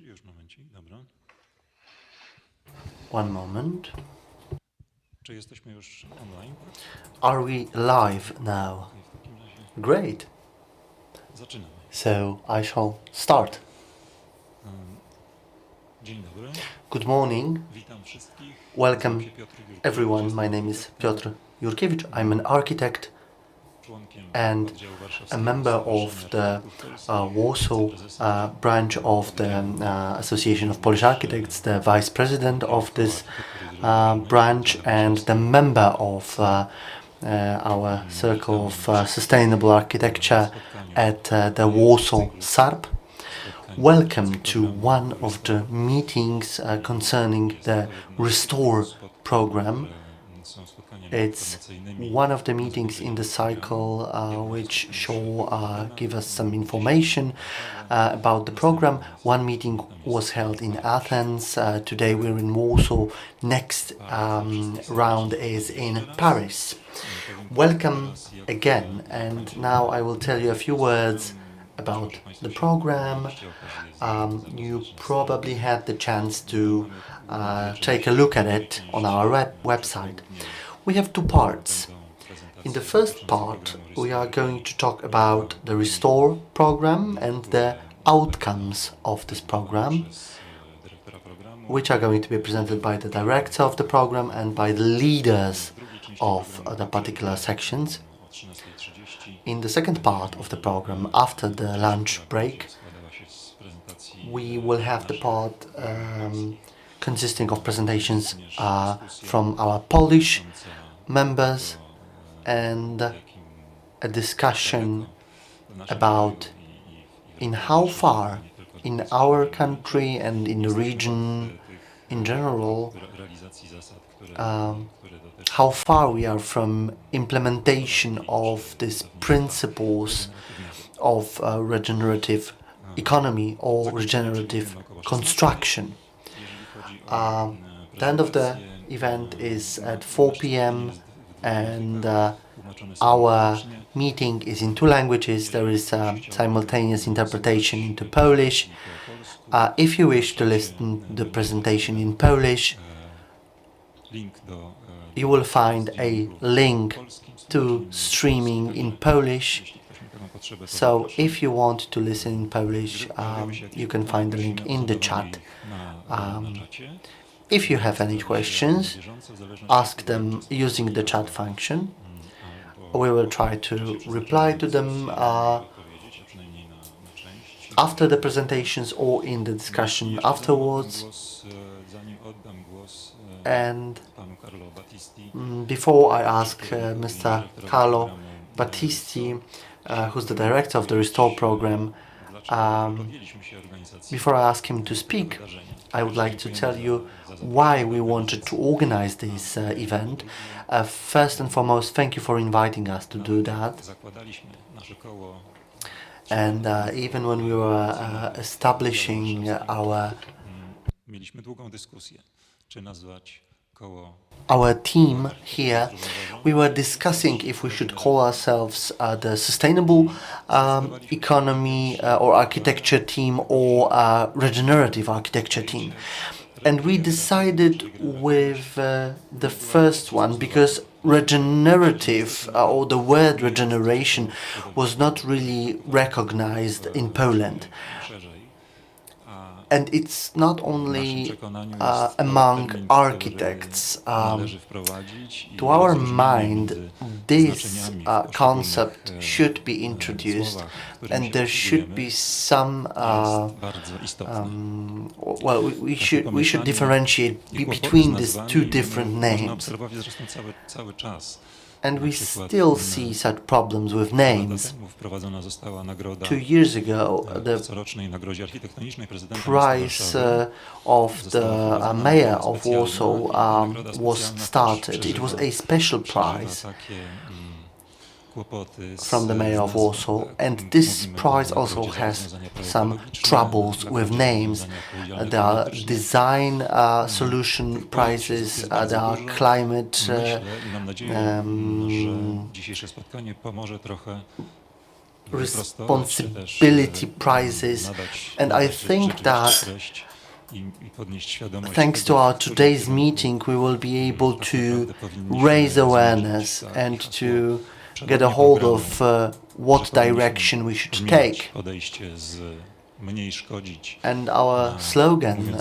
Już momencik, dobra. One moment. Czy jesteśmy już online? Are we live now? W takim razie Great. zaczynamy. So I shall start. Dzień dobry. Good morning. Witam wszystkich. Welcome Nazywam się Piotr Jurkiewicz, everyone. jestem My name is architektem, Piotr Jurkiewicz. I'm an architect członkiem and oddziału a warszawskiego member of Stowarzyszenia the Architektów Polskich, Warsaw wiceprezesem branch of the Association of Polish Architects, the vice president of this branch and the member of our circle of sustainable architecture at the Warsaw SARP. Welcome to one of the meetings concerning the Restore program. It's one of the meetings in the cycle which shall give us some information about the program. One meeting was held in Athens. Today we're in Warsaw. Next round is in Paris. Welcome again, and now I will tell you a few words about the program. You probably had the chance to take a look at it on our website. We have two parts. In the first part, we are going to talk about the Restore program and the outcomes of this program, which are going to be presented by the director of the program and by the leaders of the particular sections. In the second part of the program, after the lunch break, we will have the part consisting of presentations from our Polish members and a discussion about in how far in our country and in the region in general how far we are from implementation of these principles of regenerative economy or regenerative construction. The end of the event is at 4 p.m. and our meeting is in two languages. There is simultaneous interpretation into Polish. If you wish to listen to the presentation in Polish, you will find a link to streaming in Polish. So if you want to listen in Polish, you can find the link in the chat. If you have any questions, ask them using the chat function. We will try to reply to them after the presentations or in the discussion afterwards. And before I ask Mr. Carlo Battisti, who's the director of the Restore program, before I ask him to speak, I would like to tell you why we wanted to organize this event. First and foremost, thank you for inviting us to do that. And even when we were establishing our team here, we were discussing if we should call ourselves the Sustainable Economy or Architecture Team or Regenerative Architecture Team. And we decided with the first one because regenerative or the word regeneration was not really recognized in Poland. And it's not only among architects. To our mind, this concept should be introduced, and there should be some. We should differentiate between these two different names. And we still see such problems with names. 2 years ago, the prize of the mayor of Warsaw was started. It was a special prize from the mayor of Warsaw, and this prize also has some troubles with names. There are design solution prizes, there are climate responsibility prizes, and I think that thanks to our today's meeting we will be able to raise awareness and to get a hold of what direction we should take. And our slogan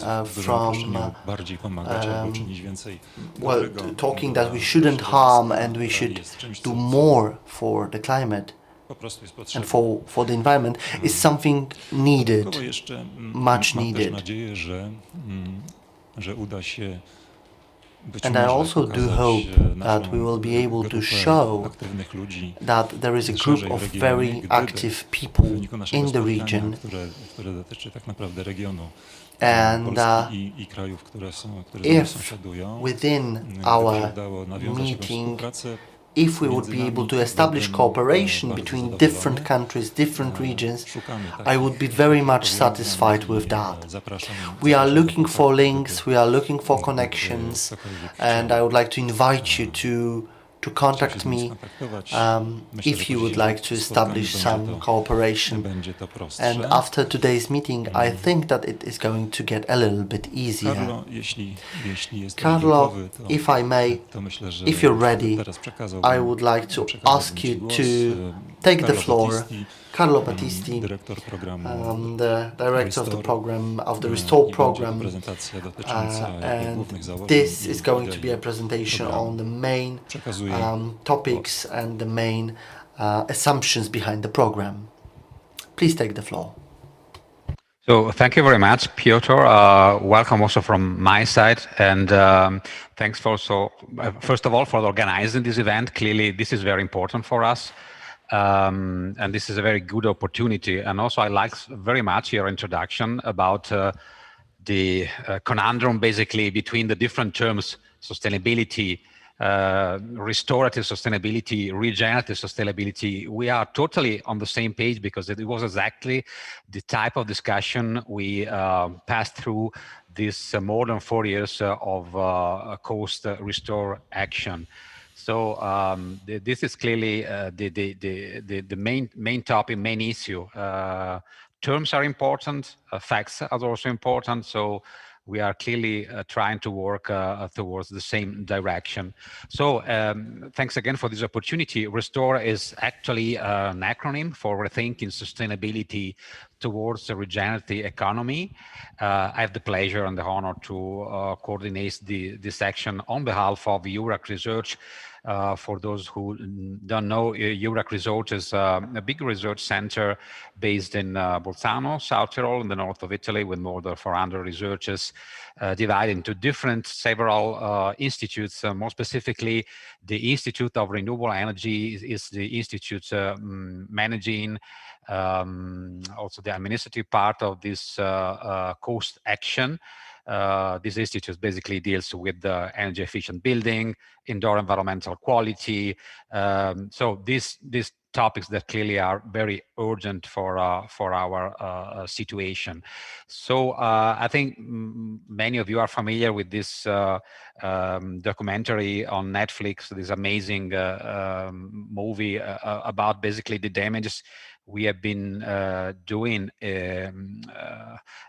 talking that we shouldn't harm and we should do more for the climate and for the environment is something needed, much needed. And I also do hope that we will be able to show that there is a group of very active people in the region, and if within our meeting, if we would be able to establish cooperation between different countries, different regions, I would be very much satisfied with that. We are looking for links, we are looking for connections, and I would like to invite you to contact me if you would like to establish some cooperation. And after today's meeting, I think that it is going to get a little bit easier. Carlo, if I may, if you're ready, I would like to ask you to take the floor. Carlo Battisti, the director of the program, of the Restore program, and this is going to be a presentation on the main topics and the main assumptions behind the program. Please take the floor. So thank you very much, Piotr. Welcome also from my side, and thanks also, first of all, for organizing this event. Clearly, this is very important for us. And this is a very good opportunity. And also I like very much your introduction about the conundrum basically between the different terms, sustainability, restorative sustainability, regenerative sustainability. We are totally on the same page because it was exactly the type of discussion we passed through this more than 4 years of coast restore action. So this is clearly the main topic, main issue. Terms are important, facts are also important. So we are clearly trying to work towards the same direction. So thanks again for this opportunity. Restore is actually an acronym for Rethinking Sustainability towards a Regenerative Economy. I have the pleasure and the honor to coordinate this action on behalf of EURAC Research. For those who don't know, EURAC Research is a big research center based in Bolzano, South Tyrol, in the north of Italy, with more than 400 researchers divided into several institutes. More specifically, the Institute of Renewable Energy is the institute managing also the administrative part of this coast action. This institute basically deals with energy efficient building, indoor environmental quality. So these topics that clearly are very urgent for our situation. So I think many of you are familiar with this documentary on Netflix, this amazing movie about basically the damages we have been doing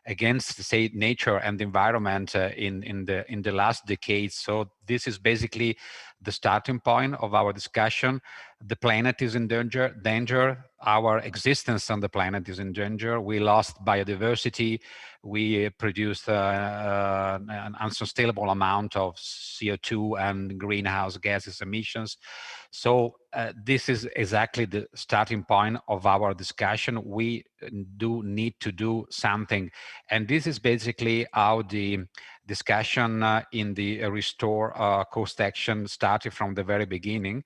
against, say, nature and the environment in the last decades. So this is basically the starting point of our discussion. The planet is in danger. Our existence on the planet is in danger. We lost biodiversity. We produced an unsustainable amount of CO2 and greenhouse gases emissions. So this is exactly the starting point of our discussion. We do need to do something. And this is basically how the discussion in the Restore Coast Action started from the very beginning.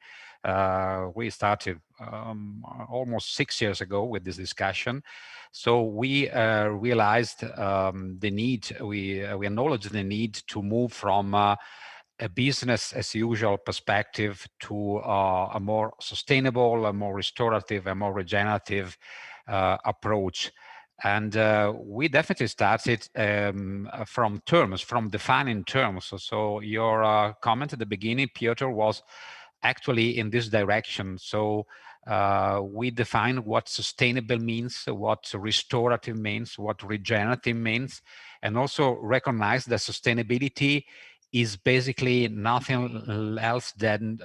We started almost 6 years ago with this discussion. So we realized the need, we acknowledged the need to move from a business as usual perspective to a more sustainable, a more restorative, a more regenerative approach. And we definitely started from defining terms. So your comment at the beginning, Piotr, was actually in this direction. So We define what sustainable means, what restorative means, what regenerative means, and also recognize that sustainability is basically nothing else than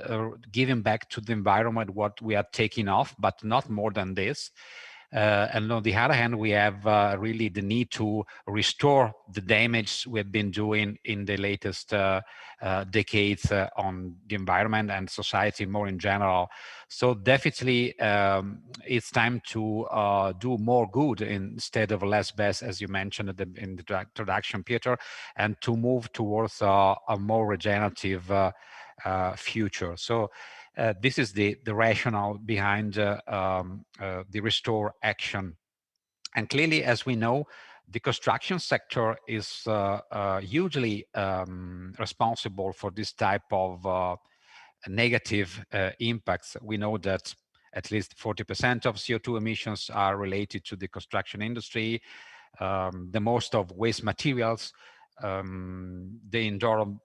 giving back to the environment what we are taking off, but not more than this. And on the other hand, we have really the need to restore the damage we've been doing in the latest decades on the environment and society more in general. So definitely it's time to do more good instead of less bad, as you mentioned in the introduction, Peter, and to move towards a more regenerative future. So this is the rationale behind the restore action. And clearly, as we know, the construction sector is hugely responsible for this type of negative impacts. We know that at least 40% of CO2 emissions are related to the construction industry, the most of waste materials, the indoor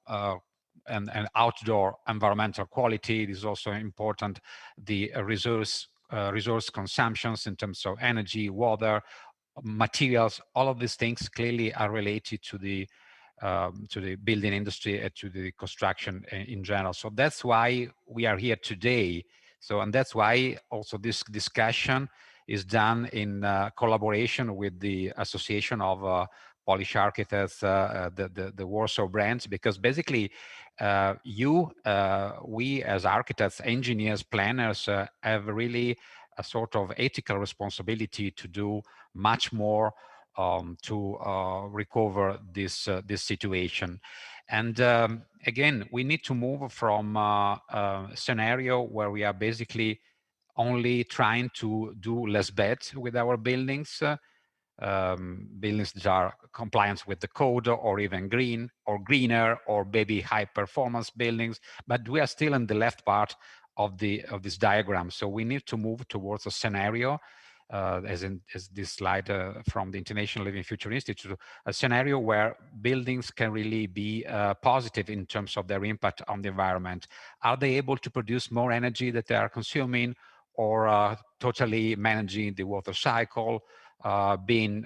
and outdoor environmental quality is also important, the resource consumptions in terms of energy, water, materials, all of these things clearly are related to the building industry and to the construction in general. So that's why we are here today. So, and that's why also this discussion is done in collaboration with the Association of Polish Architects, the Warsaw branch, because basically we as architects, engineers, planners have really a sort of ethical responsibility to do much more to recover this situation. And again, we need to move from a scenario where we are basically only trying to do less bad with our buildings, buildings that are compliant with the code or even green or greener or maybe high performance buildings, but we are still in the left part of this diagram. So we need to move towards a scenario as this slide from the International Living Future Institute, a scenario where buildings can really be positive in terms of their impact on the environment. Are they able to produce more energy that they are consuming, or totally managing the water cycle, being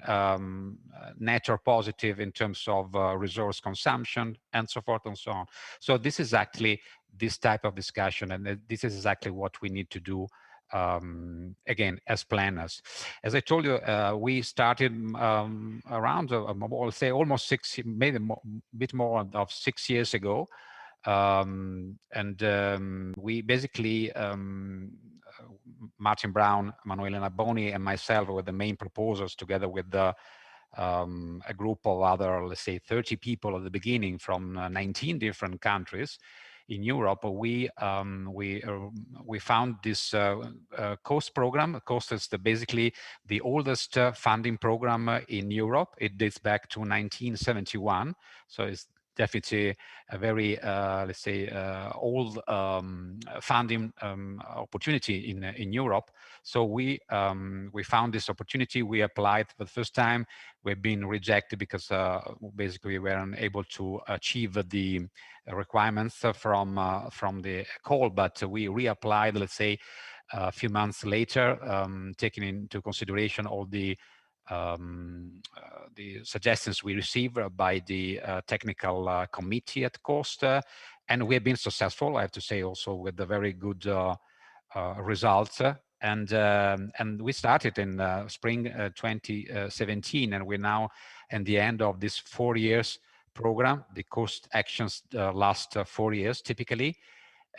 net or positive in terms of resource consumption, and so forth and so on. So this is actually this type of discussion, and this is exactly what we need to do again as planners. As I told you, we started around I'll say almost maybe a bit more of 6 years ago, and we basically Martin Brown, Manuela Naboni, and myself were the main proposers, together with a group of other, let's say 30 people at the beginning from 19 different countries in Europe. We found this COAST program. COAST is basically the oldest funding program in Europe. It dates back to 1971, so it's definitely a very, let's say, old funding opportunity in Europe. So we found this opportunity. We applied for the first time. We've been rejected because basically we weren't able to achieve the requirements from the call, but we reapplied, let's say, a few months later, taking into consideration all the suggestions we received by the technical committee at COAST, and we have been successful, I have to say, also with the very good results. And we started in spring 2017, and we're now at the end of this 4 years program. The COAST actions last 4 years typically.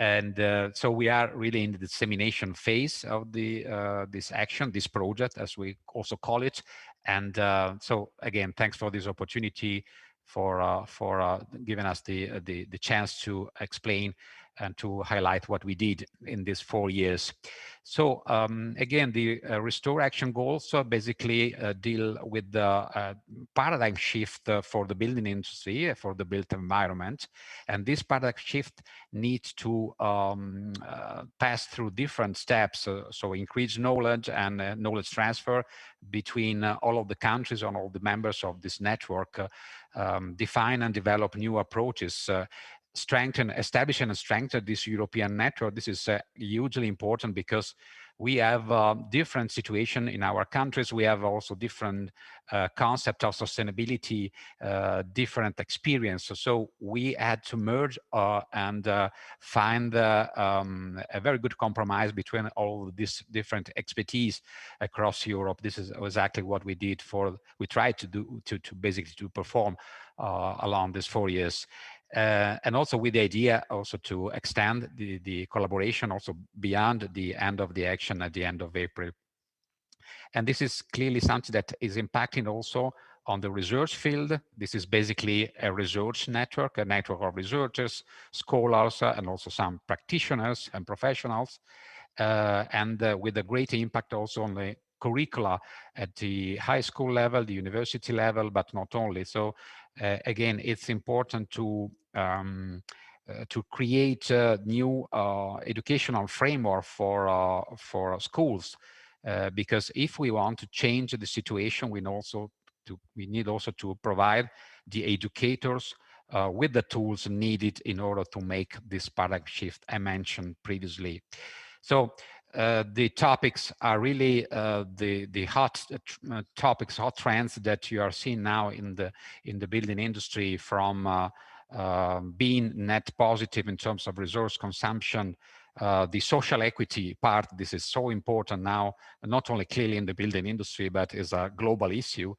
And so we are really in the dissemination phase of this action, this project, as we also call it. And so again, thanks for this opportunity, for giving us the chance to explain and to highlight what we did in these 4 years. So again, the Restore Action goals basically deal with the paradigm shift for the building industry, for the built environment. And this paradigm shift needs to pass through different steps, so increase knowledge and knowledge transfer between all of the countries and all the members of this network, define and develop new approaches, establish and strengthen this European network. This is hugely important because we have different situation in our countries. We have also different concept of sustainability, different experience. So we had to merge and find a very good compromise between all of these different expertise across Europe. This is exactly what we did we tried to do to basically to perform along these 4 years. And also with the idea also to extend the collaboration also beyond the end of the action at the end of April. And this is clearly something that is impacting also on the research field. This is basically a research network, a network of researchers, scholars, and also some practitioners and professionals, and with a great impact also on the curricula at the high school level, the university level, but not only. So again, it's important to create a new educational framework for schools, because if we want to change the situation, we need also to provide the educators with the tools needed in order to make this paradigm shift I mentioned previously. So the topics are really the hot topics, hot trends that you are seeing now in the building industry, from being net positive in terms of resource consumption, the social equity part. This is so important now, not only clearly in the building industry, but is a global issue.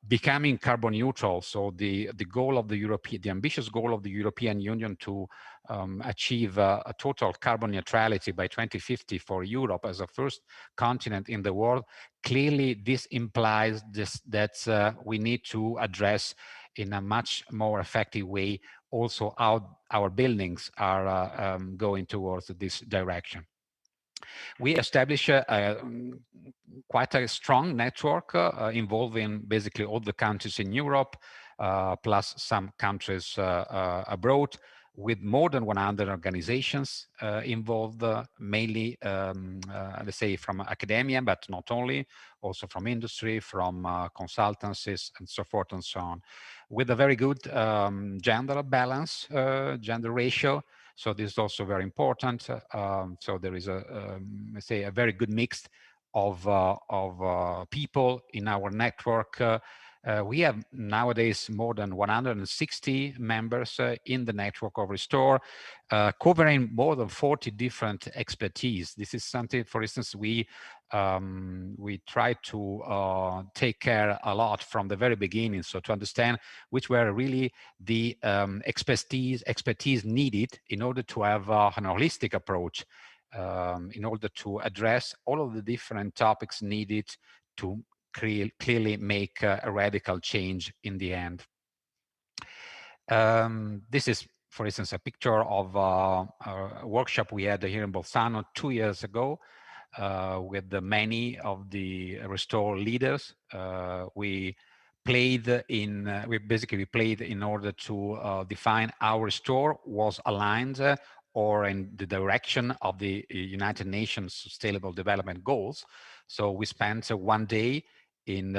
Becoming carbon neutral, so the goal of the ambitious goal of the European Union to achieve a total carbon neutrality by 2050 for Europe as a first continent in the world. Clearly, this implies that we need to address in a much more effective way also how our buildings are going towards this direction. We established quite a strong network involving basically all the countries in Europe, plus some countries abroad, with more than 100 organizations involved, mainly, let's say, from academia, but not only, also from industry, from consultancies, and so forth and so on, with a very good gender balance, gender ratio. So this is also very important. So there is let's say, a very good mix of people in our network. We have nowadays more than 160 members in the network of Restore, covering more than 40 different expertise. This is something, for instance, we try to take care a lot from the very beginning, so to understand which were really the expertise needed in order to have an holistic approach, in order to address all of the different topics needed to clearly make a radical change in the end. This is, for instance, a picture of a workshop we had here in Bolzano 2 years ago with many of the Restore leaders. We played in order to define how Restore was aligned or in the direction of the United Nations Sustainable Development Goals. So we spent 1 day in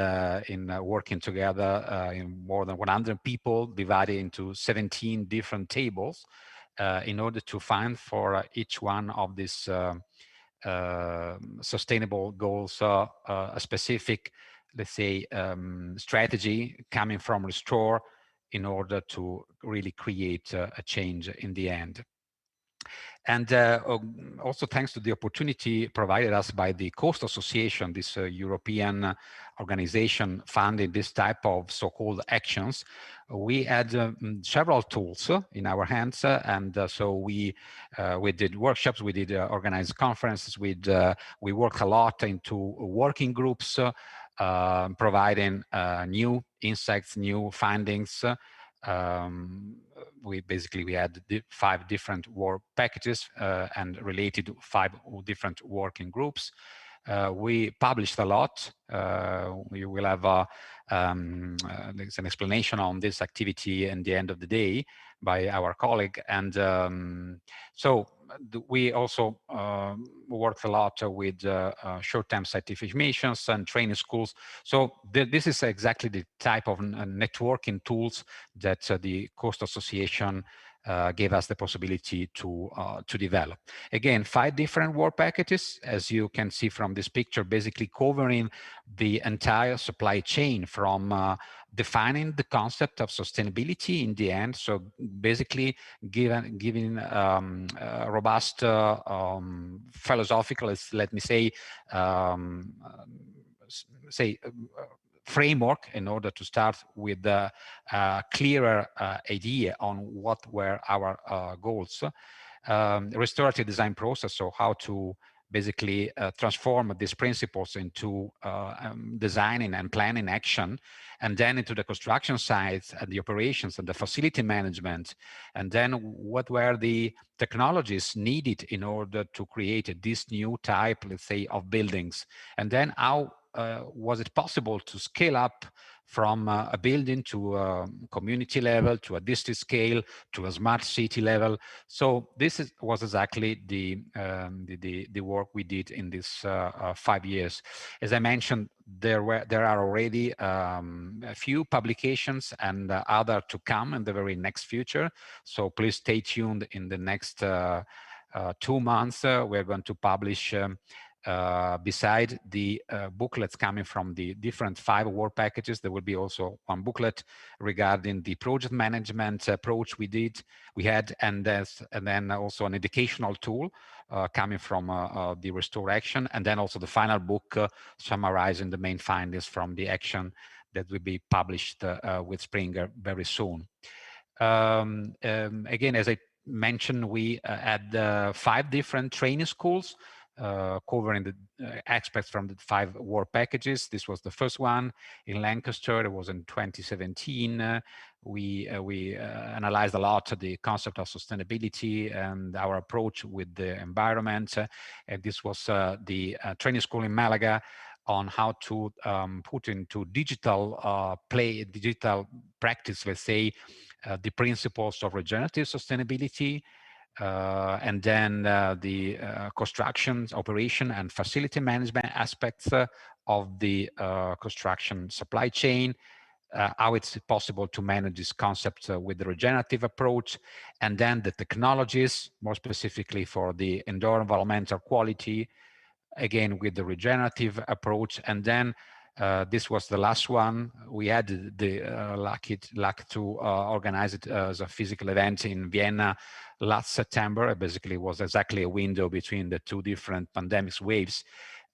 working together in more than 100 people, divided into 17 different tables, in order to find for each one of these sustainable goals a specific, let's say, strategy coming from Restore in order to really create a change in the end. And also thanks to the opportunity provided us by the Coast Association, this European organization funding this type of so-called actions, we had several tools in our hands, and so we did workshops, we did organized conferences, we worked a lot into working groups, providing new insights, new findings. We had 5 different work packages and related to 5 different working groups. We published a lot. We will have there's an explanation on this activity at the end of the day by our colleague. And so we also worked a lot with short-term certifications and training schools. So this is exactly the type of networking tools that the Coast Association gave us the possibility to develop. Again, 5 different work packages, as you can see from this picture, basically covering the entire supply chain from defining the concept of sustainability in the end. So basically giving robust philosophical, let me um, say framework in order to start with a clearer idea on what were our goals. Restorative design process, so how to basically transform these principles into designing and planning action, and then into the construction sites and the operations and the facility management, and then what were the technologies needed in order to create this new type, let's say, of buildings, and then how was it possible to scale up from a building to a community level, to a district scale, to a smart city level. So this was exactly the work we did in this 5 years. As I mentioned, there are already a few publications and other to come in the very next future. So please stay tuned. In the next 2 months, we're going to publish beside the booklets coming from the different 5 work packages, there will be also one booklet regarding the project management approach we had, and then also an educational tool coming from the Restore Action, and then also the final book summarizing the main findings from the action that will be published with Springer very soon. Again, as I mentioned, we had 5 different training schools covering the aspects from the 5 work packages. This was the first one in Lancaster. It was in 2017. We analyzed a lot the concept of sustainability and our approach with the environment. And this was the training school in Malaga on how to put into digital digital practice, let's say, the principles of regenerative sustainability, and then the construction, operation, and facility management aspects of the construction supply chain, how it's possible to manage this concept with the regenerative approach, and then the technologies, more specifically for the indoor environmental quality, again with the regenerative approach. And then this was the last one. We had the luck to organize it as a physical event in Vienna last September. It basically was exactly a window between the 2 different pandemic waves.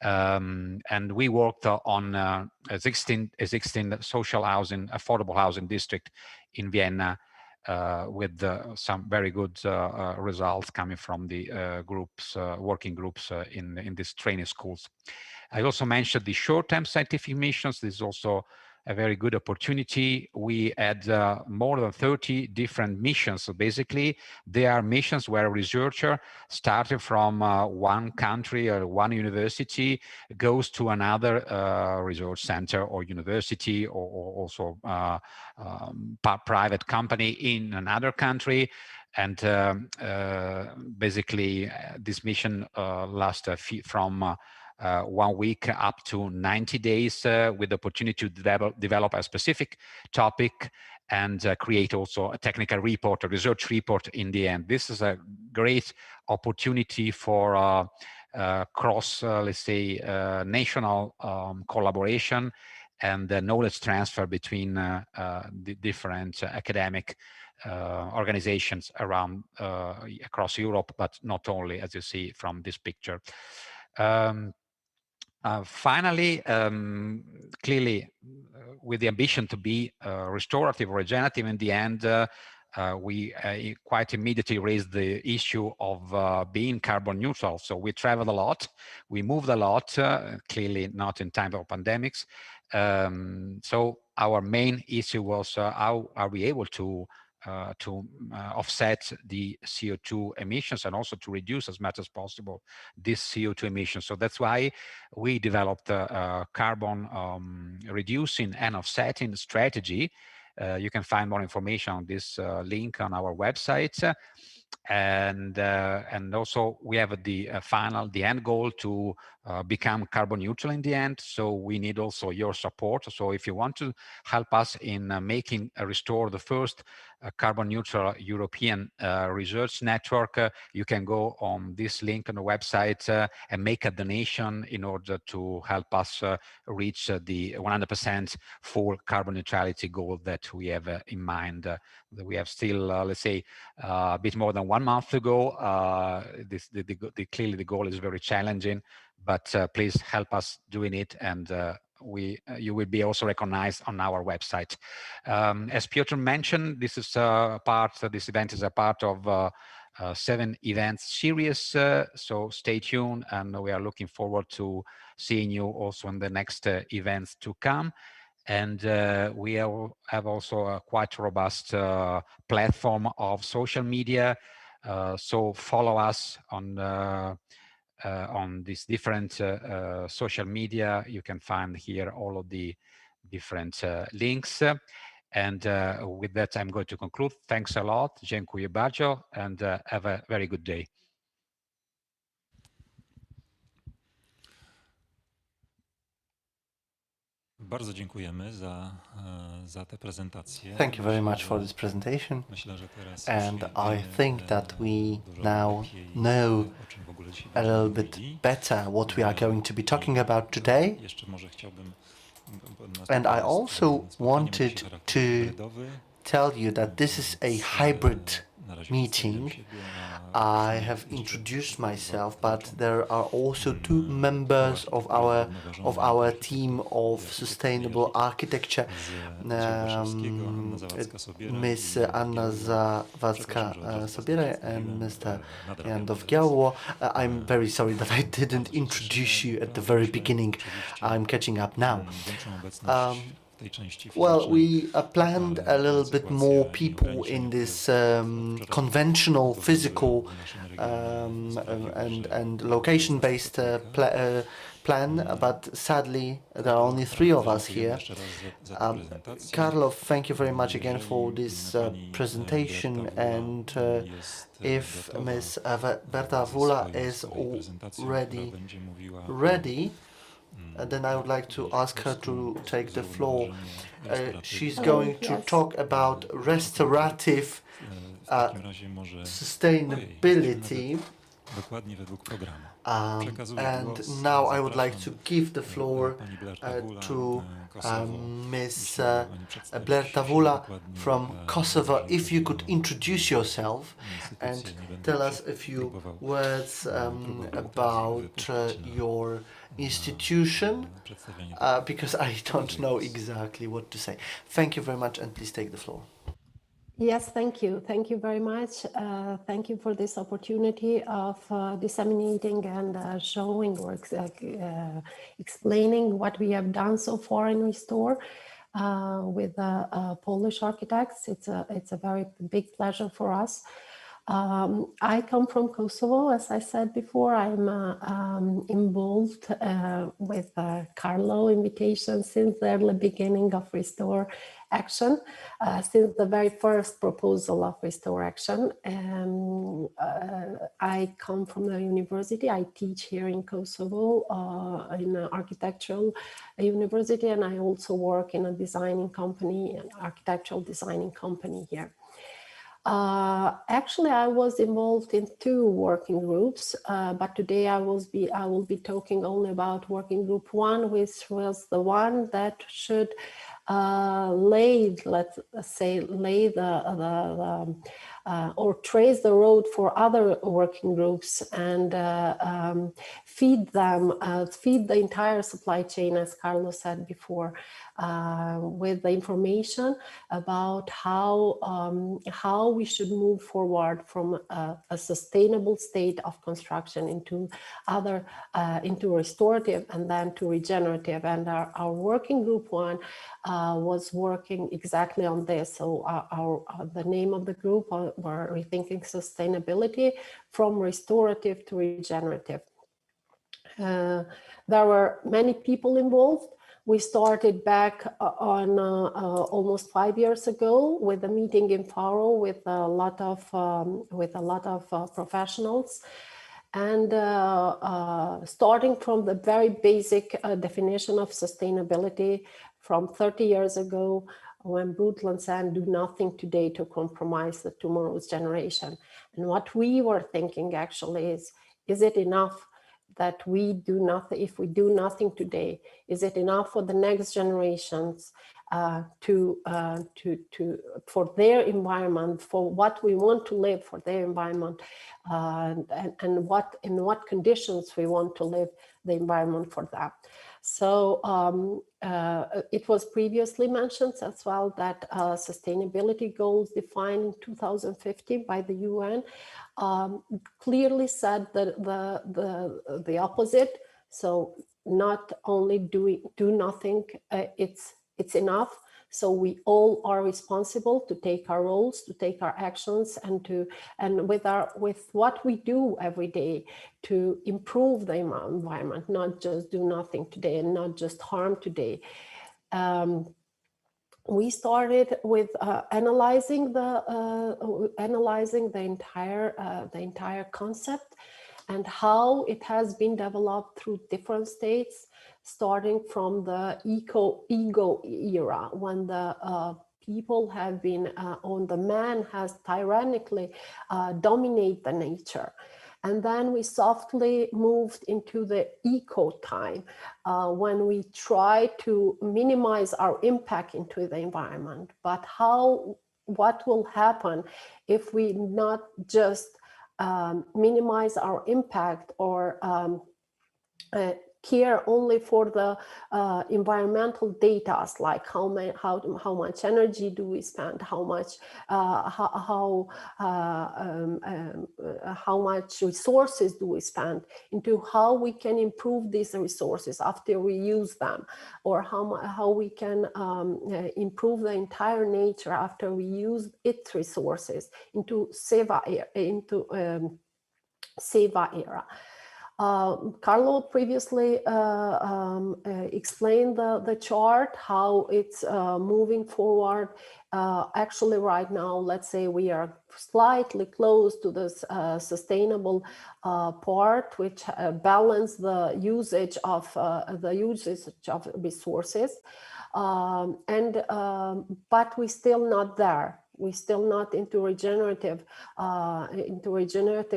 And we worked on existing social housing, affordable housing district in Vienna, with some very good results coming from the working groups in these training schools. I also mentioned the short-term scientific missions. This is also a very good opportunity. We had more than 30 different missions. So basically, they are missions where a researcher starting from one country or one university goes to another research center or university, or also private company in another country. And basically, this mission lasts from 1 week up to 90 days with the opportunity to develop a specific topic and create also a technical report, a research report in the end. This is a great opportunity for cross, let's say, national collaboration and the knowledge transfer between the different academic organizations around across Europe, but not only, as you see from this picture. Finally, clearly, with the ambition to be restorative or regenerative in the end, we quite immediately raised the issue of being carbon neutral. So we traveled a lot, we moved a lot, clearly not in time of pandemics. So our main issue was how are we able to offset the CO2 emissions and also to reduce as much as possible this CO2 emissions. So that's why we developed a carbon reducing and offsetting strategy. You can find more information on this link on our website. And also we have the end goal to become carbon neutral in the end. So we need also your support. So if you want to help us in making Restore the first carbon neutral European research network, you can go on this link on the website and make a donation in order to help us reach the 100% full carbon neutrality goal that we have in mind. That we have still, let's say, a bit more than 1 month to go. Clearly the goal is very challenging, but please help us doing it, and you will be also recognized on our website. As Piotr mentioned, this event is a part of 7 events series, so stay tuned, and we are looking forward to seeing you also in the next events to come. And we have also a quite robust platform of social media, so follow us on these different social media. You can find here all of the different links. And with that, I'm going to conclude. Thanks a lot. Dziękuję bardzo, and have a very good day. Bardzo dziękujemy za tę prezentację. Thank you very much for this presentation. Myślę, że teraz And już I wiemy, think that we dużo now lepiej, know o czym w ogóle dzisiaj a będziemy little bit mówili. better what we are going to be talking about today. Jeszcze może chciałbym And I also wanted to tell you that this is a hybrid meeting. I have introduced myself, but there are also 2 members of our team of sustainable architecture, Ms. Anna Zawadzka-Sobiera and Mr. Jan Dowgiało. I'm very sorry that I didn't introduce you at the very beginning. I'm catching up now. Well, we planned a little bit more people in this conventional, physical and location-based plan, but sadly there are only 3 of us here. Carlo, thank you very much again for this presentation, and if Ms. Blerta Vula is already ready, then I would like to ask her to take the floor. She's going to talk about restorative sustainability. And now I would like to give the floor to Ms. Blerta Vula from Kosovo. If you could introduce yourself and tell us a few words about your institution, because I don't know exactly what to say. Thank you very much, and please take the floor. Yes, thank you. Thank you very much. Thank you for this opportunity of disseminating and showing or explaining what we have done so far in Restore with Polish architects. It's a very big pleasure for us. I come from Kosovo, as I said before. I'm involved with Carlo invitation since the early beginning of Restore Action, since the very first proposal of Restore Action. I come from the university. I teach here in Kosovo in an architectural university, and I also work in a designing company, an architectural designing company here. Actually, I was involved in 2 working groups, but today I will be talking only about working group 1, which was the one that should lay or trace the road for other working groups and feed the entire supply chain, as Carlo said before, with the information about how we should move forward from a sustainable state of construction into restorative and then to regenerative. And our working group 1 was working exactly on this. So the name of the group were Rethinking Sustainability from Restorative to Regenerative. There were many people involved. We started back on almost 5 years ago with a meeting in Faro with a lot of professionals. And starting from the very basic definition of sustainability from 30 years ago, when Brundtland said, do nothing today to compromise the tomorrow's generation. And what we were thinking actually is it enough that we do nothing? If we do nothing today, is it enough for the next generations for their environment, for what we want to live for their environment, and in what conditions we want to live the environment for that? So it was previously mentioned as well that sustainability goals defined in 2015 by the UN clearly said that the opposite. So not only do nothing, it's enough. So we all are responsible to take our roles, to take our actions, and with what we do every day to improve the environment, not just do nothing today and not just harm today. We started with analyzing the entire concept and how it has been developed through different states, starting from the ego era, when the people have been, the man has tyrannically dominated the nature. And then we softly moved into the eco time, when we try to minimize our impact into the environment. But what will happen if we not just minimize our impact or care only for the environmental data, like how much energy do we spend, how much resources do we spend, into how we can improve these resources after we use them, or how we can improve the entire nature after we use its resources, into SEVA era. Carlo previously explained the chart, how it's moving forward. Actually, right now, let's say we are slightly close to this sustainable part, which balance the usage of resources, but we're still not there. We're still not into regenerative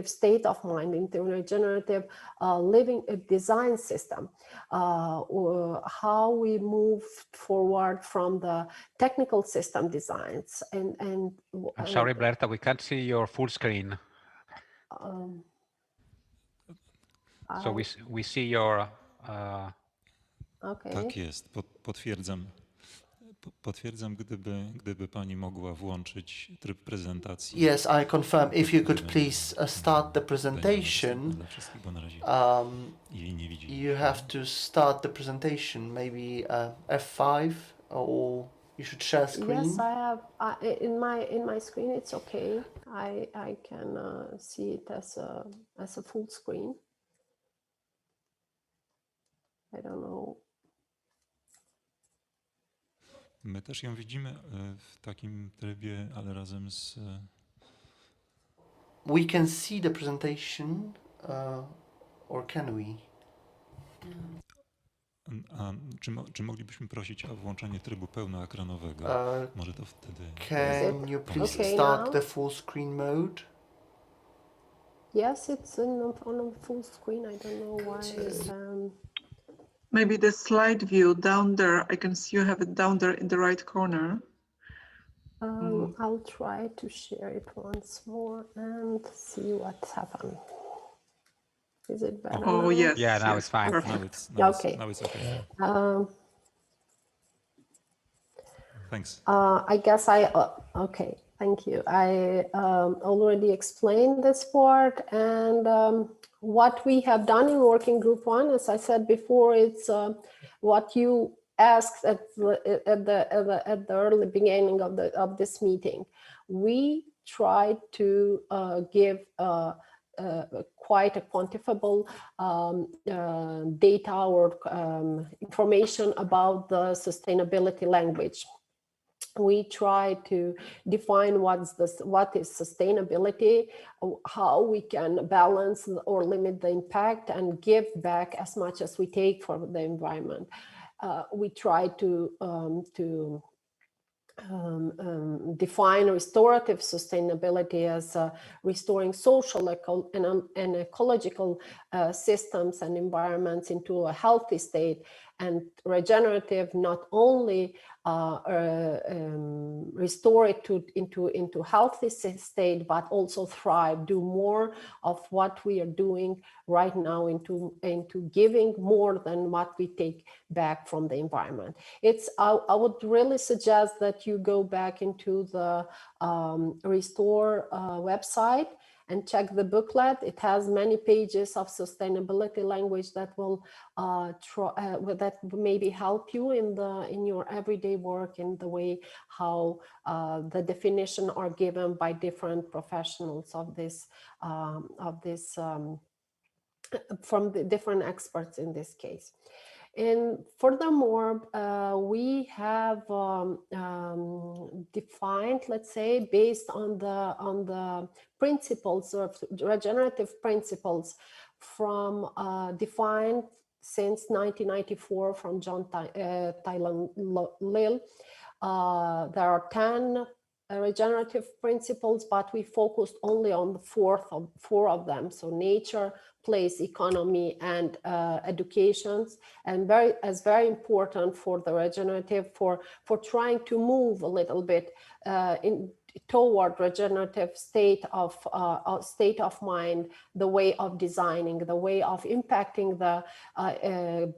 state of mind, into regenerative living design system, or how we move forward from the technical system designs. I'm sorry, Blerta, we can't see your full screen. So we see your... Okay. Tak jest, potwierdzam. Potwierdzam, gdyby pani mogła włączyć tryb prezentacji. Yes, I confirm. If you could please start the presentation. You have to start the presentation, maybe F5, or you should share screen. Yes, I have. In my screen, it's okay. I can see it as a full screen. I don't know. My też ją widzimy w takim trybie, ale razem z... We can see the presentation, or can we? Czy moglibyśmy prosić o włączenie trybu pełnoekranowego? Może to wtedy... Can you please start the full screen mode? Yes, it's on full screen. I don't know why. Maybe the slide view down there, I can see you have it down there in the right corner. I'll try to share it once more and see what's happened. Is it better? Oh, now? yes. Yeah, now yes, it's fine. perfect. Now it's okay. Thanks. I guess okay, thank you. I already explained this part, and what we have done in working group 1, as I said before, it's what you asked at the early beginning of this meeting. We tried to give quite a quantifiable data or information about the sustainability language. we try to define what is sustainability, how we can balance or limit the impact and give back as much as we take from the environment. We try to define restorative sustainability as restoring social and ecological systems and environments into a healthy state, and regenerative not only restore it into healthy state, but also thrive, do more of what we are doing right now into giving more than what we take back from the environment. I would really suggest that you go back into the Restore website and check the booklet. It has many pages of sustainability language that will that maybe help you in your everyday work, in the way how the definition are given by different professionals of this from the different experts in this case. And furthermore, we have defined, let's say, based on the principles of regenerative principles from defined since 1994 from John Thailand Lil. There are 10 regenerative principles, but we focused only on the four of them. So nature, place, economy, and educations, and very important for the regenerative, for trying to move a little bit toward regenerative state of mind, the way of designing, the way of impacting the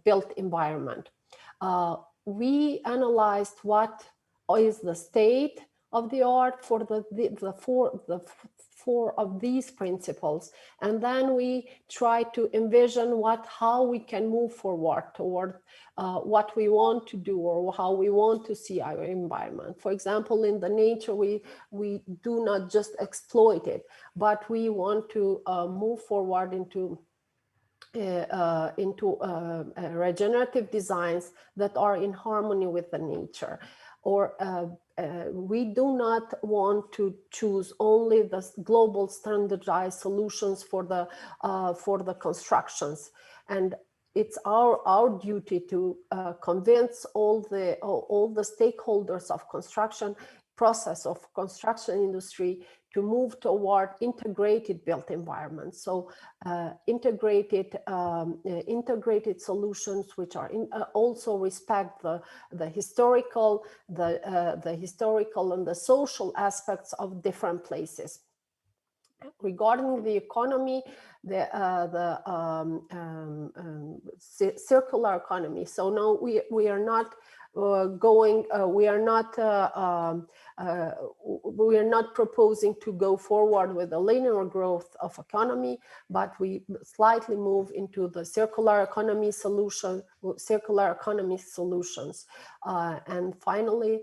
built environment. We analyzed what is the state of the art for the four of these principles, and then we try to envision how we can move forward toward what we want to do, or how we want to see our environment. For example, in the nature, we do not just exploit it, but we want to move forward into regenerative designs that are in harmony with the nature. Or we do not want to choose only the global standardized solutions for the constructions, and it's our duty to convince all the stakeholders of construction industry to move toward integrated built environments. So integrated solutions which are also respect the historical and the social aspects of different places. Regarding the economy, the circular economy. So no, we are not we are not proposing to go forward with a linear growth of economy, but we slightly move into the circular economy solutions. And finally,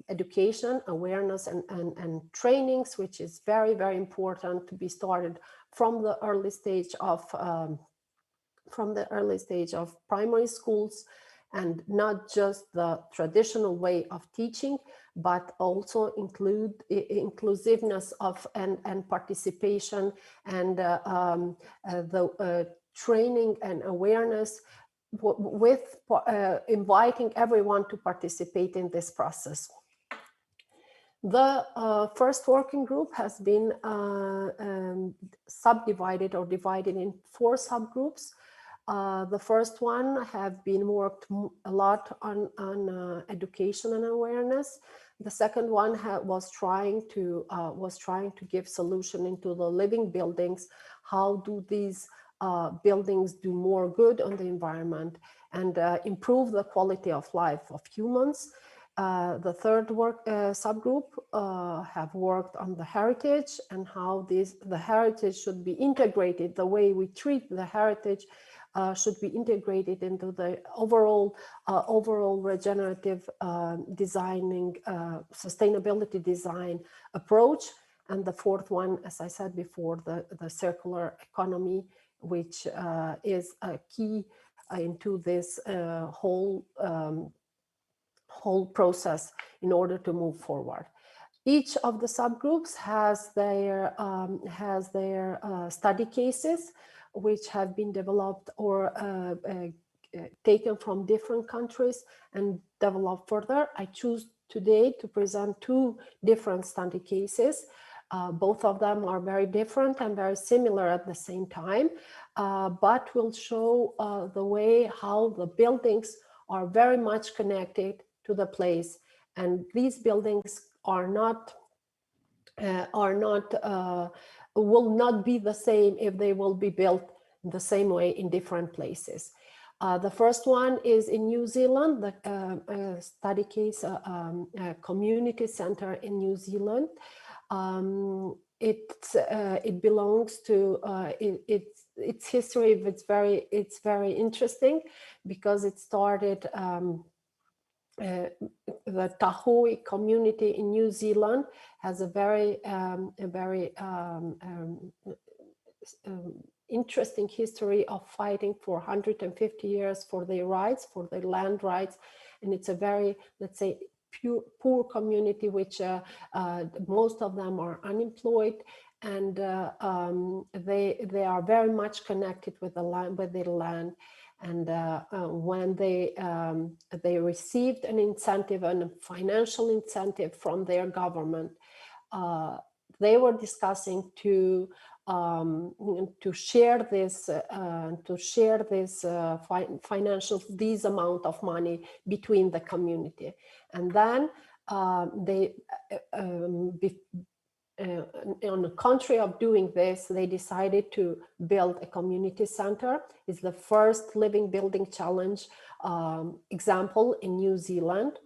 education, awareness, and trainings, which is very, very important to be started from the early stage of primary schools, and not just the traditional way of teaching, but also include inclusiveness of and participation, and the training and awareness, with inviting everyone to participate in this process. The first working group has been subdivided or divided in 4 subgroups. The first one have been worked a lot on education and awareness. The second one was trying to give solution into the living buildings. How do these buildings do more good on the environment and improve the quality of life of humans? The third subgroup have worked on the heritage and how the heritage should be integrated. The way we treat the heritage should be integrated into the overall regenerative designing, sustainability design approach. And the fourth one, as I said before, the circular economy, which is a key into this whole whole process in order to move forward. Each of the subgroups has their study cases, which have been developed or taken from different countries and developed further. I choose today to present two different study cases. Both of them are very different and very similar at the same time, but will show the way how the buildings are very much connected to the place. And these buildings will not be the same if they will be built the same way in different places. The first one is in New Zealand, the study case, a community center in New Zealand. It belongs to its history. It's very interesting because it started. The Tahoe community in New Zealand has a very interesting history of fighting for 150 years for their rights, for their land rights, and it's a very, let's say, poor community, which most of them are unemployed, and they are very much connected with the land, with their land. And when they received an incentive, a financial incentive from their government, they were discussing to share this this amount of money between the community, and then on the contrary of doing this, they decided to build a community center. It's the first living building challenge example in New Zealand.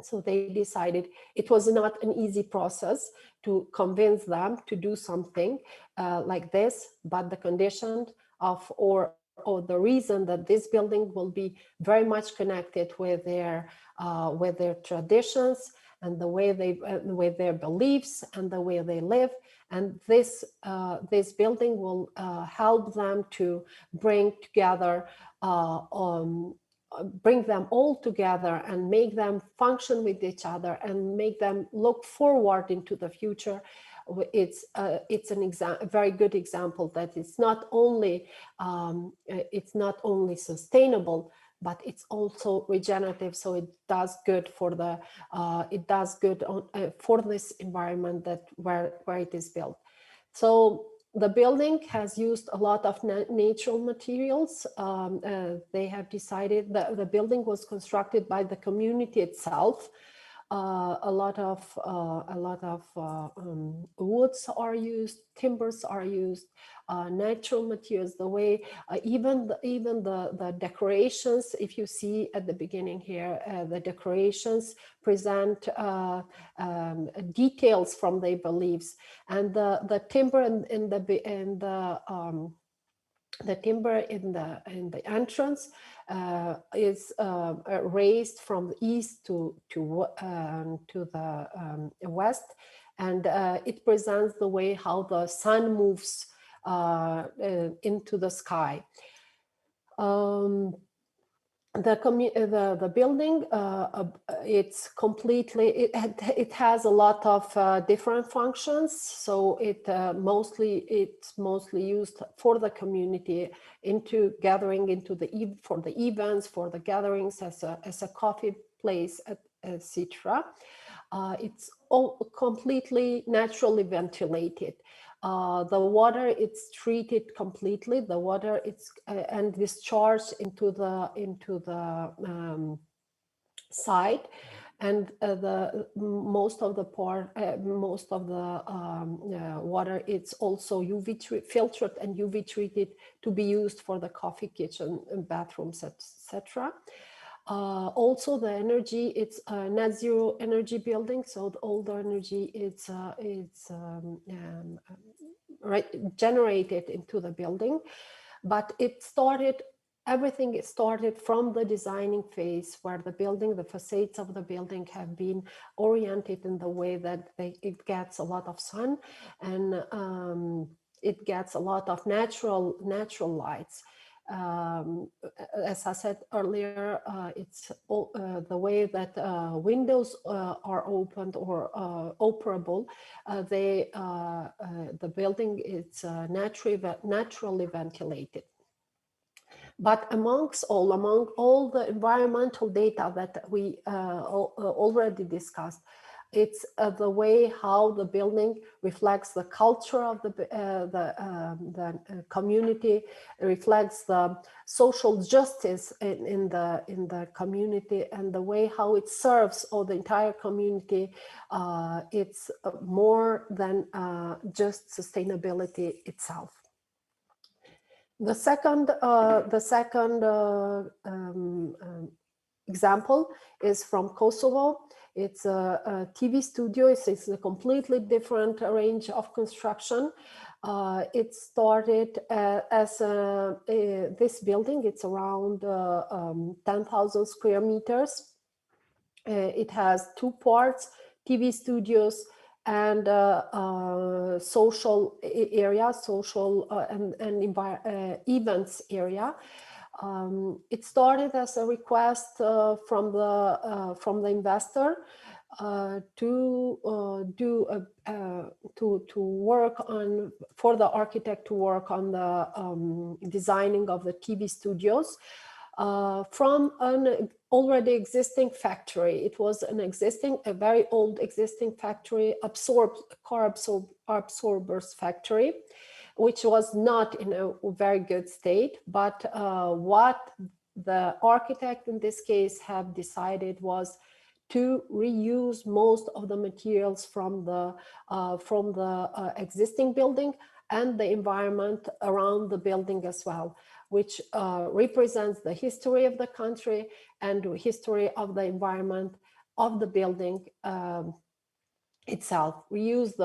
So they decided it was not an easy process to convince them to do something like this, but the condition of or the reason that this building will be very much connected with their traditions and the way they with their beliefs and the way they live, and this building will help them to bring them all together and make them function with each other and make them look forward into the future. It's a very good example that it's not only sustainable, but it's also regenerative. So it does good for for this environment where it is built. So the building has used a lot of natural materials. They have decided that the building was constructed by the community itself. A lot of woods are used, timbers are used, natural materials. The way even the decorations, if you see at the beginning here, the decorations present details from their beliefs, and the timber the timber in the entrance is raised from the east to the west, and it presents the way how the sun moves into the sky. The building, it's completely, it has a lot of different functions. So it's mostly used for the community, for the events, for the gatherings, as a coffee place, etc. It's all completely naturally ventilated. The water, it's treated completely. The water, it's and discharged into the side, and most of the water, it's also UV filtered and UV treated to be used for the coffee kitchen and bathrooms, etc. Also, the energy, it's a net zero energy building, so all the energy it's generated into the building. But everything started from the designing phase, where the facades of the building have been oriented in the way that it gets a lot of sun, and it gets a lot of natural lights. As I said earlier, it's the way that windows are opened or operable. The building is naturally ventilated. But among all the environmental data that we already discussed, it's the way how the building reflects the culture of the community, reflects the social justice in the community, and the way how it serves all the entire community. It's more than just sustainability itself. The second example is from Kosovo. It's a TV studio. It's a completely different range of construction. It started as this building. It's around 10,000 square meters. It has two parts: TV studios and social area, and events area. It started as a request from the investor to work on, for the architect to work on the designing of the TV studios from an already existing factory. It was a very old existing factory, car absorbers factory, which was not in a very good state. But what the architect in this case have decided was to reuse most of the materials from the existing building and the environment around the building as well, which represents the history of the country and the history of the environment of the building itself. Most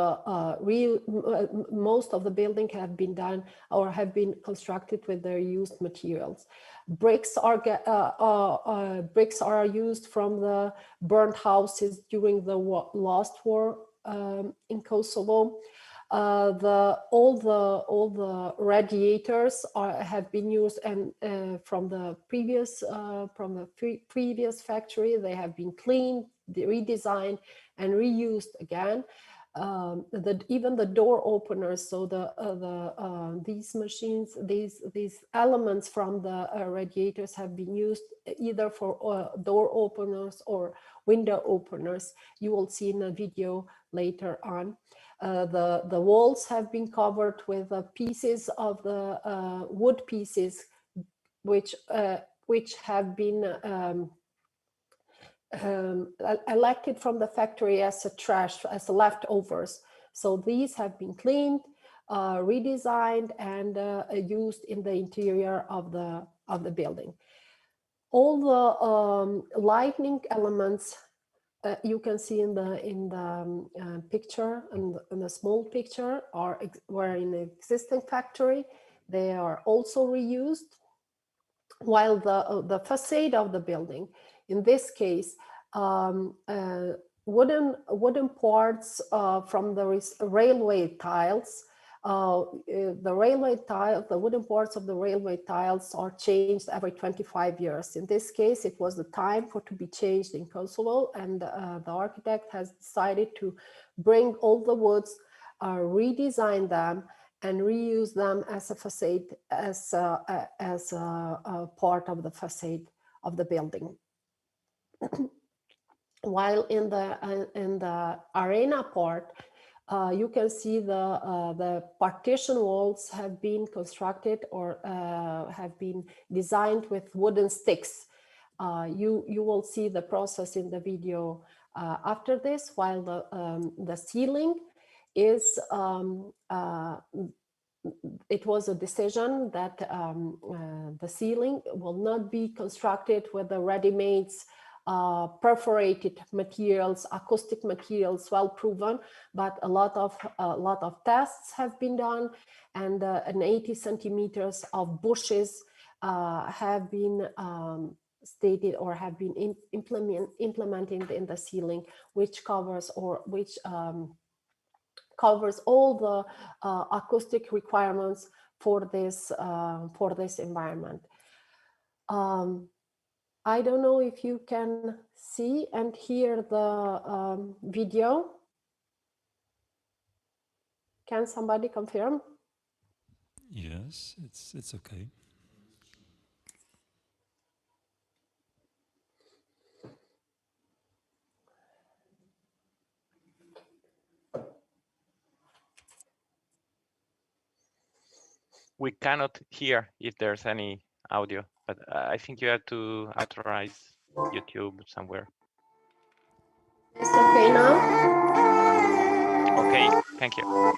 of the building have been done or have been constructed with the reused materials. Bricks are used from the burnt houses during the last war in Kosovo. All the radiators have been used, and from the previous factory, they have been cleaned, redesigned, and reused again. Even the door openers, so these machines, these elements from the radiators have been used either for door openers or window openers. You will see in a video later on. The walls have been covered with pieces of the wood pieces, which have been elected from the factory as a trash, as leftovers. So these have been cleaned, redesigned, and used in the interior of the building. All the lighting elements you can see in the picture, in the small picture, were in the existing factory. They are also reused, while the facade of the building, in this case, wooden parts from the railway tiles. The wooden parts of the railway tiles are changed every 25 years. In this case, it was the time to be changed in Kosovo, and the architect has decided to bring all the woods, redesign them, and reuse them as a facade, as a part of the facade of the building. While in the arena part, you can see the partition walls have been constructed or have been designed with wooden sticks. You will see the process in the video after this, while the ceiling is, it was a decision that the ceiling will not be constructed with the ready-mades perforated materials, acoustic materials, well proven, but a lot of tests have been done, and an 80 centimeters of bushes have been stated or have been implemented in the ceiling, which covers covers all the acoustic requirements for this environment. I don't know if you can see and hear the video. Can somebody confirm? Yes, it's okay. We cannot hear if there's any audio, but I think you have to authorize YouTube somewhere. It's okay now? Okay, thank you.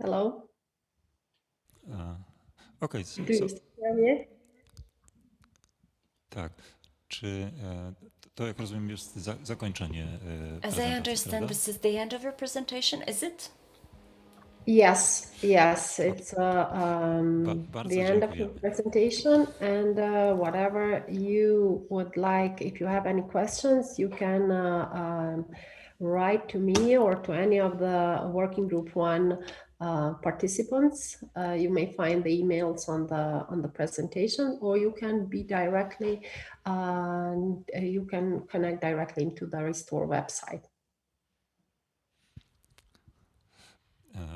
Hello? Okej, Do you hear me? tak. Czy to, jak rozumiem, jest zakończenie As I prezentacji, understand, prawda? this is the end of your presentation, is it? Yes, it's Bardzo the end of the dziękujemy. presentation, and whatever you would like, if you have any questions, you can write to me or to any of the working group 1 participants. You may find the emails on the presentation, or you can be directly, you can connect directly into the Restore website.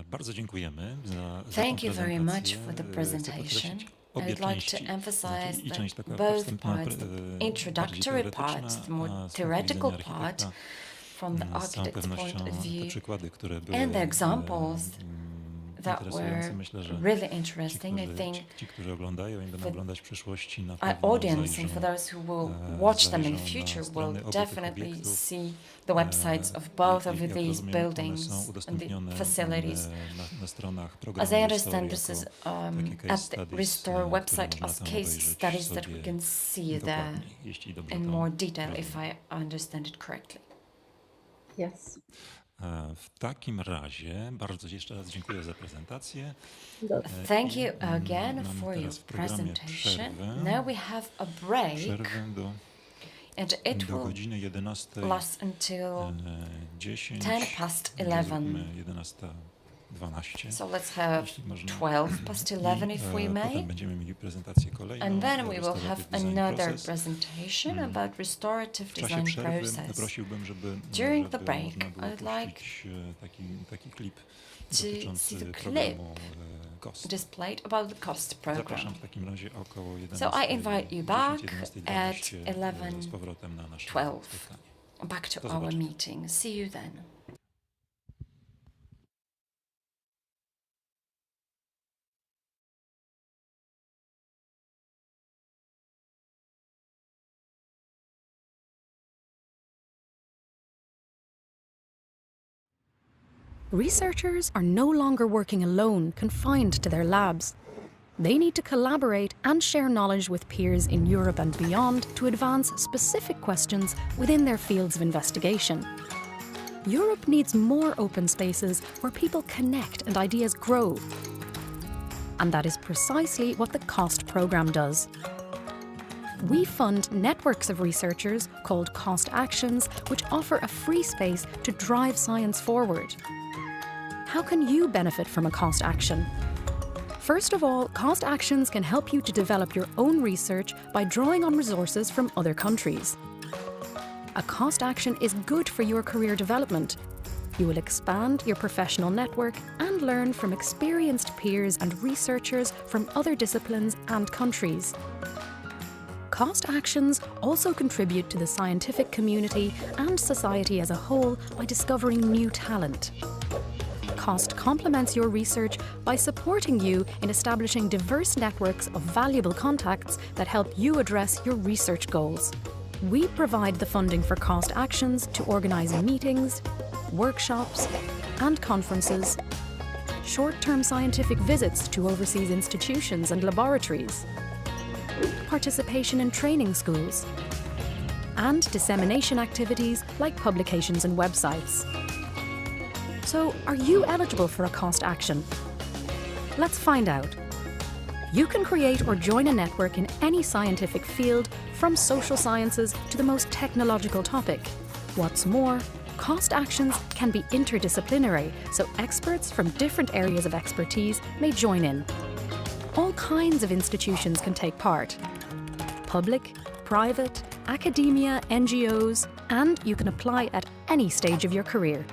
Bardzo dziękujemy za Thank tą you very prezentację. much for the Chcę presentation. podkreślić I obie would like to części, emphasize i część that taka both wstępna, parts, the bardziej introductory teoretyczna, part, the more a z punktu theoretical widzenia part architekta from the z całą architect's point pewnością of te view, przykłady, które były and the examples that interesujące. were Myślę, że really interesting. I think ci, którzy oglądają i będą for oglądać w przyszłości, na our pewno audience and for those who will watch them in the zajrzą na future will strony obu tych definitely obiektów. see the websites of both of Jak these rozumiem, one są buildings and the udostępnione facilities. na stronach As programu I Restore understand, this is takie case at the studies, Restore które website można as tam case obejrzeć studies that we sobie can see there dokładniej, jeśli dobrze in to more detail, rozumiem. if I understand it correctly. Yes. W takim razie bardzo jeszcze raz dziękuję za prezentację. Thank I you again mamy for your teraz w programie presentation. przerwę. Now we have a break. Przerwę do and it do will godziny 11:10. last until 11:10. 11:12. So let's have Jeśli można. 11:12 if we I may. potem będziemy mieli prezentację kolejną. And then we will Restorative have design another process. presentation about restorative W czasie design przerwy process. prosiłbym, żeby During the żeby break, można było I'd like puścić taki klip to see dotyczący the clip programu COST. displayed about the COST program. Zapraszam w takim razie około 11:00. So I invite you back 11:20 at 11:12. z powrotem na nasze 12. spotkanie. Back to Do our zobaczenia. meeting. See you then. Researchers are no longer working alone, confined to their labs. They need to collaborate and share knowledge with peers in Europe and beyond to advance specific questions within their fields of investigation. Europe needs more open spaces where people connect and ideas grow. And that is precisely what the COST programme does. We fund networks of researchers called COST Actions, which offer a free space to drive science forward. How can you benefit from a COST action? First of all, COST Actions can help you to develop your own research by drawing on resources from other countries. A COST action is good for your career development. You will expand your professional network and learn from experienced peers and researchers from other disciplines and countries. COST actions also contribute to the scientific community and society as a whole by discovering new talent. COST complements your research by supporting you in establishing diverse networks of valuable contacts that help you address your research goals. We provide the funding for COST actions to organise meetings, workshops and conferences, short-term scientific visits to overseas institutions and laboratories, participation in training schools, and dissemination activities like publications and websites. So, are you eligible for a COST action? Let's find out. You can create or join a network in any scientific field, from social sciences to the most technological topic. What's more, COST actions can be interdisciplinary, so experts from different areas of expertise may join in. All kinds of institutions can take part. Public, private, academia, NGOs, and you can apply at any stage of your career.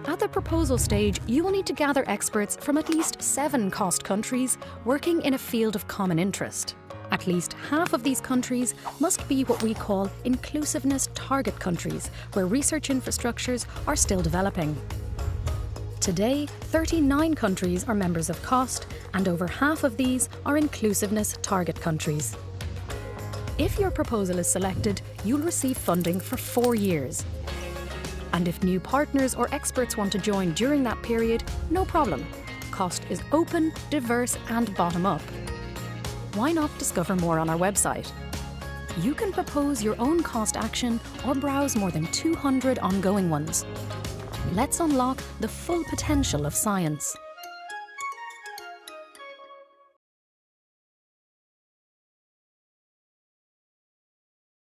At the proposal stage, you will need to gather experts from at least 7 COST countries working in a field of common interest. At least half of these countries must be what we call inclusiveness target countries, where research infrastructures are still developing. Today, 39 countries are members of COST, and over half of these are inclusiveness target countries. If your proposal is selected, you'll receive funding for 4 years. And if new partners or experts want to join during that period, no problem. COST is open, diverse and bottom-up. Why not discover more on our website? You can propose your own COST action or browse more than 200 ongoing ones. Let's unlock the full potential of science.